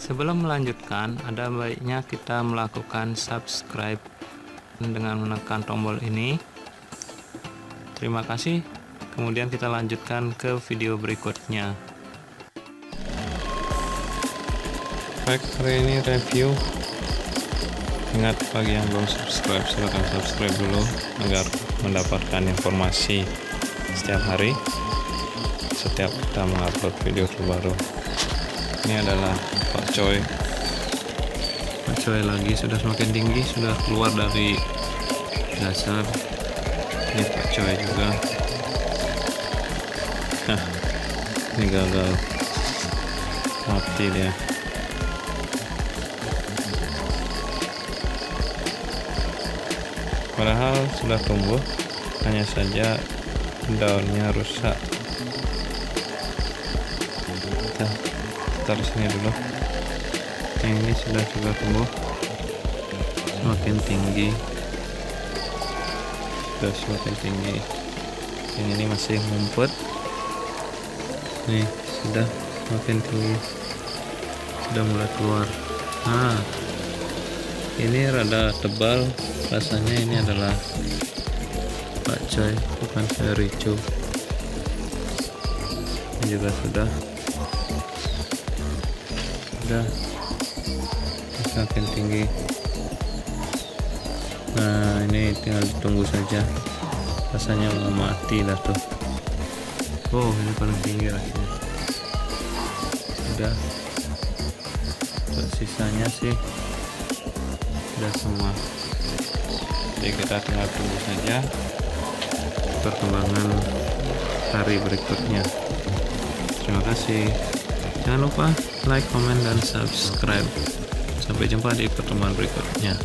Sebelum melanjutkan, ada baiknya kita melakukan subscribe dengan menekan tombol ini. Terima kasih. Kemudian kita lanjutkan ke video berikutnya. Baik, hari ini review. Ingat, bagi yang belum subscribe, silahkan subscribe dulu agar mendapatkan informasi setiap hari setiap kita mengupload video terbaru. Ini adalah Pak Coy. Pak Coy lagi sudah semakin tinggi, sudah keluar dari dasar. Ini Pak Coy juga. Nah, ini gagal, mati dia. Padahal sudah tumbuh, hanya saja daunnya rusak. Kita taruh sini dulu. Yang ini sudah juga tumbuh, semakin tinggi, sudah semakin tinggi. Yang ini masih ngumpet. Nih, sudah semakin tinggi, sudah mulai keluar. Nah, ini rada tebal. Rasanya ini adalah Pak Coy, bukan ricu. Ini juga sudah semakin tinggi. Nah, ini tinggal ditunggu saja. Rasanya mau mati lah tuh. Oh, ini paling tinggi rasanya. Udah. Untuk sisanya sih udah semua. Jadi kita tinggal tunggu saja perkembangan hari berikutnya. Terima kasih. Jangan lupa like, comment, dan subscribe. Sampai jumpa di pertemuan berikutnya.